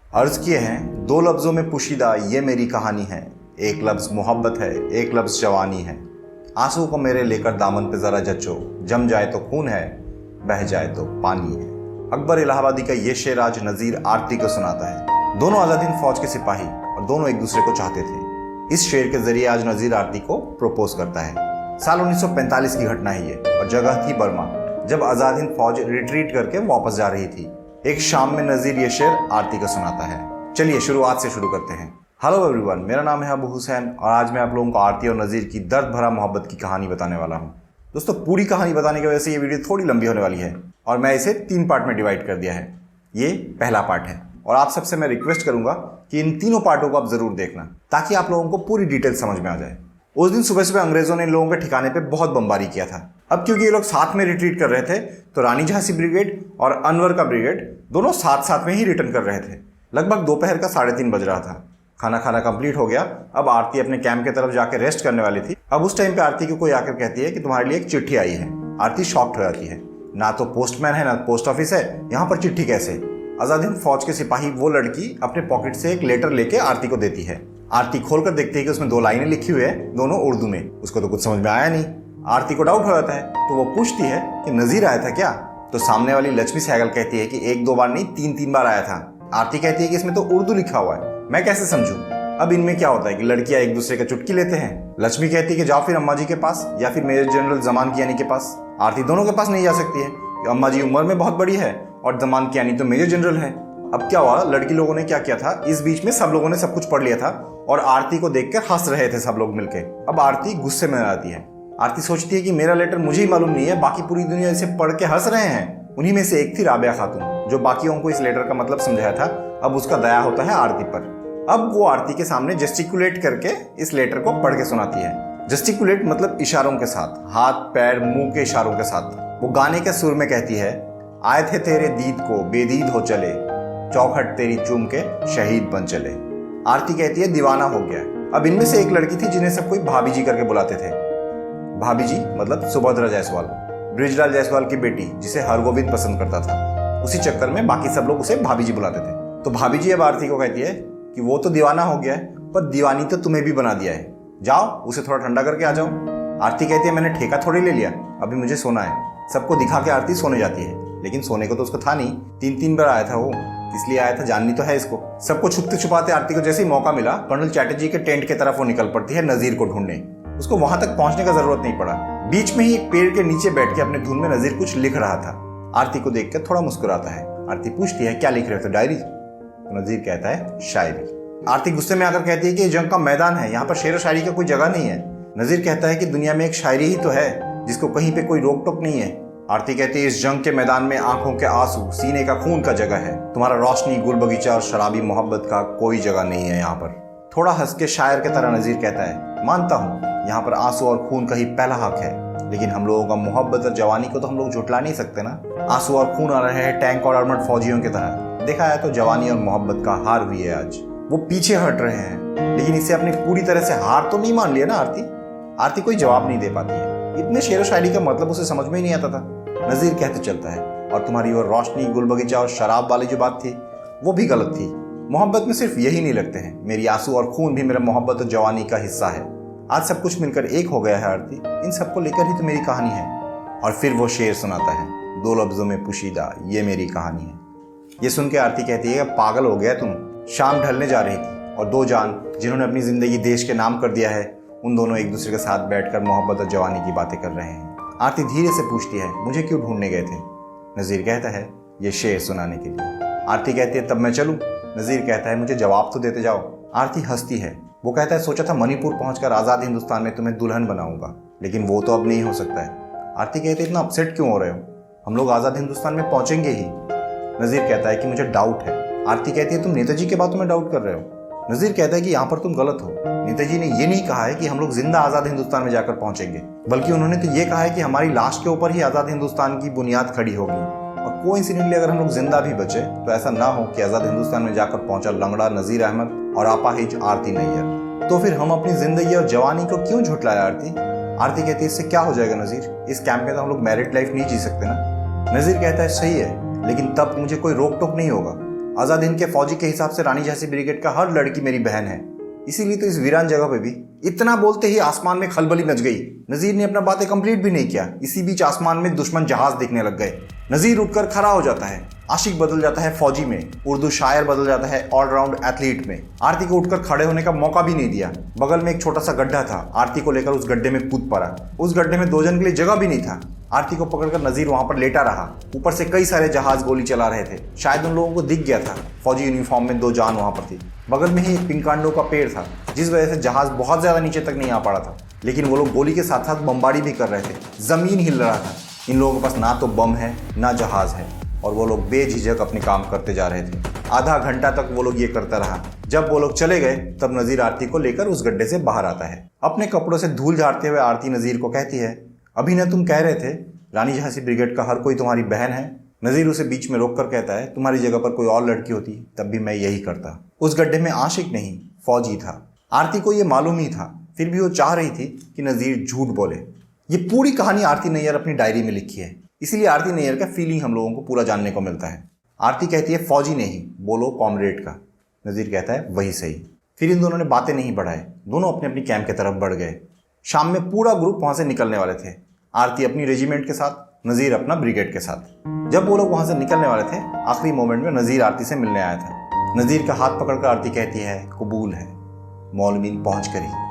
अर्ज किए हैं दो लफ्ज़ों में पुशीदा ये मेरी कहानी है। एक लफ्ज़ मोहब्बत है, एक लफ्ज़ जवानी है। आंसू को मेरे लेकर दामन पे ज़रा जचो, जम जाए तो खून है, बह जाए तो पानी है। अकबर इलाहाबादी का ये शेर आज नज़ीर आरती को सुनाता है। दोनों आज़ाद हिंद फौज के सिपाही और दोनों एक दूसरे को चाहते थे। इस शेर के जरिए आज नज़ीर आरती को प्रपोज करता है। साल 1945 की घटना है ये और जगह थी बर्मा, जब आज़ाद हिंद फौज रिट्रीट करके वापस जा रही थी। एक शाम में नज़ीर ये शेर आरती को सुनाता है। चलिए शुरुआत से शुरू करते हैं। हेलो एवरीवन, मेरा नाम है अबू हुसैन और आज मैं आप लोगों को आरती और नज़ीर की दर्द भरा मोहब्बत की कहानी बताने वाला हूँ। दोस्तों, पूरी कहानी बताने की वजह से ये वीडियो थोड़ी लंबी होने वाली है और मैं इसे 3 पार्ट में डिवाइड कर दिया है। ये पहला पार्ट है और आप सबसे मैं रिक्वेस्ट करूंगा कि इन तीनों पार्टों को आप जरूर देखना ताकि आप लोगों को पूरी डिटेल समझ में आ जाए। उस दिन सुबह सुबह अंग्रेजों ने इन लोगों के ठिकाने पे बहुत बमबारी किया था। अब क्योंकि ये लोग साथ में रिट्रीट कर रहे थे तो रानी झांसी ब्रिगेड और अनवर का ब्रिगेड दोनों साथ साथ में ही रिटर्न कर रहे थे। लगभग दोपहर का 3:30 बज रहा था। खाना खाना कंप्लीट हो गया। अब आरती अपने कैंप की तरफ जाकर रेस्ट करने वाली थी। अब उस टाइम पे आरती को कोई आकर कहती है कि तुम्हारे लिए एक चिट्ठी आई है। आरती शॉक्ड हो जाती है। ना तो पोस्टमैन है ना पोस्ट ऑफिस है, यहाँ पर चिट्ठी कैसे? आजाद हिंद फौज के सिपाही वो लड़की अपने पॉकेट से एक लेटर लेके आरती को देती है। आरती खोलकर देखती है कि उसमें 2 लाइनें लिखी हुई है, दोनों उर्दू में। उसको तो कुछ समझ में आया नहीं। आरती को डाउट हो जाता है तो वो पूछती है कि नज़ीर आया था क्या? तो सामने वाली लक्ष्मी सहगल कहती है कि 1-2 बार नहीं 3-3 बार आया था। आरती कहती है कि इसमें तो उर्दू लिखा हुआ है, मैं कैसे समझूं? अब इनमें क्या होता है कि लड़कियां एक दूसरे का चुटकी लेते हैं। लक्ष्मी कहती है कि जाओ फिर अम्मा जी के पास या फिर मेजर जनरल जमान कियानी के पास। आरती दोनों के पास नहीं जा सकती है, अम्मा जी उम्र में बहुत बड़ी है और जमान कियानी तो मेजर जनरल है। अब क्या हुआ, लड़की लोगों ने क्या किया था, इस बीच में सब लोगों ने सब कुछ पढ़ लिया था और आरती को देखकर हंस रहे थे सब लोग मिलके। अब आरती गुस्से में आती है। आरती सोचती है कि मेरा लेटर मुझे ही मालूम नहीं है, बाकी पूरी दुनिया इसे पढ़ के हंस रहे हैं। उन्हीं में से एक थी राबिया खातून जो बाकियों को इस लेटर का मतलब समझाया था। अब उसका दया होता है आरती पर। अब वो आरती के सामने जेस्टिकुलेट करके इस लेटर को पढ़ के सुनाती है। जेस्टिकुलेट मतलब इशारों के साथ, हाथ पैर मुंह के इशारों के साथ। वो गाने के सुर में कहती है, आए थे तेरे दीद को बेदीद हो चले, चौखट तेरी चूम के शहीद बन चले। आरती कहती है दीवाना हो गया। अब इनमें से एक लड़की थी जिन्हें सब कोई भाभी जी करके बुलाते थे। भाभी जी मतलब सुभद्रा जायसवाल, बृजलाल जायसवाल की बेटी, जिसे हरगोविंद पसंद करता था। उसी चक्कर में बाकी सब लोग उसे भाभी जी बुलाते थे। तो भाभी जी अब आरती को कहती है कि वो तो दीवाना हो गया है पर दीवानी तो तुम्हें भी बना दिया है, जाओ उसे थोड़ा ठंडा करके आ जाओ। आरती कहती है मैंने ठेका थोड़ी ले लिया, अभी मुझे सोना है। सबको दिखा के आरती सोने जाती है, लेकिन सोने को तो उसको था नहीं। 3-3 बार आया था वो, इसलिए आया था जाननी तो है इसको। सबको छुपते छुपाते आरती को जैसे ही मौका मिला कर्नल चैटर्जी के टेंट की तरफ वो निकल पड़ती है नज़ीर को ढूंढने। उसको वहां तक पहुंचने का जरूरत नहीं पड़ा। बीच में ही एक पेड़ के नीचे बैठ के अपने धुन में नज़ीर कुछ लिख रहा था। आरती को देखकर थोड़ा मुस्कुराता है। आरती पूछती है क्या लिख रहे थे? डायरी। तो नज़ीर कहता है शायरी। आरती गुस्से में आकर कहती है कि ये जंग का मैदान है, यहाँ पर शेर व शायरी का कोई जगह नहीं है। नज़ीर कहता है कि दुनिया में एक शायरी ही तो है जिसको कहीं पे कोई रोक टोक नहीं है। आरती कहती है इस जंग के मैदान में आंखों के आंसू सीने का खून का जगह है, तुम्हारा रोशनी गुल बगीचा और शराबी मोहब्बत का कोई जगह नहीं है यहाँ पर। थोड़ा हंस के शायर की तरह नज़ीर कहता है मानता हूँ यहाँ पर आंसू और खून का ही पहला हक है, लेकिन हम लोगों का मोहब्बत और जवानी को तो हम लोग झुटला नहीं सकते ना। आंसू और खून आ रहे हैं टैंक और आर्मर्ड फौजियों की तरह। देखा है तो जवानी और मोहब्बत का हार हुई है आज। वो पीछे हट रहे हैं, लेकिन इसे अपनी पूरी तरह से हार तो नहीं मान लिया ना आरती। आरती कोई जवाब नहीं दे पाती है। इतने शेर व शायरी का मतलब उसे समझ में ही नहीं आता था। नज़ीर कहते चलता है और तुम्हारी वो रोशनी गुल बगीचा और शराब वाली जो बात थी वो भी गलत थी। मोहब्बत में सिर्फ यही नहीं लगते हैं, मेरी आंसू और खून भी मेरा मोहब्बत और जवानी का हिस्सा है। आज सब कुछ मिलकर एक हो गया है आरती, इन सबको लेकर ही तो मेरी कहानी है। और फिर वो शेर सुनाता है, 2 लफ्जों में पुशीदा ये मेरी कहानी है। ये सुन के आरती कहती है पागल हो गया तुम। शाम ढलने जा रही थी और 2 जान जिन्होंने अपनी जिंदगी देश के नाम कर दिया है, उन दोनों एक दूसरे के साथ बैठकर मोहब्बत और जवानी की बातें कर रहे हैं। आरती धीरे से पूछती है मुझे क्यों ढूंढने गए थे? नज़ीर कहता है ये शेर सुनाने के लिए। आरती कहती है तब मैं चलूं? नज़ीर कहता है मुझे जवाब तो देते जाओ। आरती हंसती है। वो कहता है सोचा था मणिपुर पहुंचकर आज़ाद हिंदुस्तान में तुम्हें दुल्हन बनाऊंगा, लेकिन वो तो अब नहीं हो सकता है। आरती कहती है इतना अपसेट क्यों हो रहे हो, हम लोग आज़ाद हिंदुस्तान में पहुंचेंगे ही। नज़ीर कहता है कि मुझे डाउट है। आरती कहती है तुम नेताजी के बातों में डाउट कर रहे हो। नज़ीर कहता है कि यहाँ पर तुम गलत हो। नेताजी ने ये नहीं कहा है कि हम लोग जिंदा आज़ाद हिंदुस्तान में जाकर पहुंचेंगे, बल्कि उन्होंने तो ये कहा है कि हमारी लाश के ऊपर ही आज़ाद हिंदुस्तान की बुनियाद खड़ी होगी। और कोइंसिडेंटली अगर हम लोग जिंदा भी बचे तो ऐसा ना हो कि आज़ाद हिंदुस्तान में जाकर पहुंचा लंगड़ा नज़ीर अहमद और अपाहिज आरती नैयर। तो फिर हम अपनी जिंदगी और जवानी को क्यों झुटलाया आरती? आरती कहती है इससे क्या हो जाएगा नज़ीर, इस कैंप में तो हम लोग मैरिड लाइफ नहीं जी सकते ना। नज़ीर कहता है सही है, लेकिन तब मुझे कोई रोक टोक नहीं होगा। आज़ाद हिंद के फौजी के हिसाब से रानी झांसी ब्रिगेड का हर लड़की मेरी बहन है, इसीलिए तो इस वीरान जगह पे भी। इतना बोलते ही आसमान में खलबली मच गई। नजीर ने अपना बातें कंप्लीट भी नहीं किया, इसी बीच आसमान में दुश्मन जहाज दिखने लग गए। नजीर उठकर खड़ा हो जाता है। आशिक बदल जाता है फौजी में, उर्दू शायर बदल जाता है ऑलराउंड एथलीट में। आरती को उठकर खड़े होने का मौका भी नहीं दिया। बगल में एक छोटा सा गड्ढा था, आरती को लेकर उस गड्ढे में कूद पड़ा। उस गड्ढे में 2 जन के लिए जगह भी नहीं था। आरती को पकड़कर नजीर वहां पर लेटा रहा। ऊपर से कई सारे जहाज गोली चला रहे थे। शायद उन लोगों को दिख गया था फौजी यूनिफॉर्म में 2 जान वहां पर थी। बगल में ही एक पिंकांडो का पेड़ था, जिस वजह से जहाज बहुत ज्यादा नीचे तक नहीं आ पड़ा था। लेकिन वो लोग गोली के साथ साथ बमबारी भी कर रहे थे। जमीन हिल रहा था। इन लोगों के पास ना तो बम है ना जहाज है, और वो लोग बेझिझक अपने काम करते जा रहे थे। आधा घंटा तक वो लोग ये करता रहा। जब वो लोग चले गए तब नजीर आरती को लेकर उस गड्ढे से बाहर आता है। अपने कपड़ों से धूल झाड़ते हुए आरती नजीर को कहती है, अभी न तुम कह रहे थे रानी झांसी ब्रिगेड का हर कोई तुम्हारी बहन है। नजीर उसे बीच में रोककर कहता है, तुम्हारी जगह पर कोई और लड़की होती तब भी मैं यही करता। उस गड्ढे में आशिक नहीं फौजी था। आरती को ये मालूम ही था, फिर भी वो चाह रही थी कि नजीर झूठ बोले। ये पूरी कहानी आरती नैयर अपनी डायरी में लिखी है, इसीलिए आरती नैयर का फीलिंग हम लोगों को पूरा जानने को मिलता है। आरती कहती है, फौजी नहीं बोलो कॉमरेड का। नजीर कहता है, वही सही। फिर इन दोनों ने बातें नहीं बढ़ाए, दोनों अपने अपनी कैंप की तरफ बढ़ गए। शाम में पूरा ग्रुप वहां से निकलने वाले थे। आरती अपनी रेजिमेंट के साथ, नजीर अपना ब्रिगेड के साथ। जब वो लोग वहां से निकलने वाले थे, आखिरी मोमेंट में नजीर आरती से मिलने आया था। नजीर का हाथ पकड़कर आरती कहती है, कबूल है। मौलवीन पहुंच कर ही।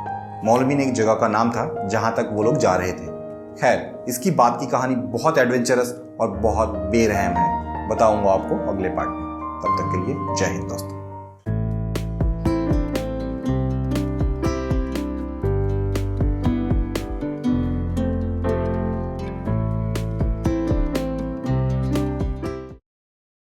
मौलवीन एक जगह का नाम था जहां तक वो लोग जा रहे थे। खैर, इसकी बात की कहानी बहुत एडवेंचरस और बहुत बेरहम है। बताऊंगा आपको अगले पार्ट में। तब तक के लिए जय हिंद दोस्तों।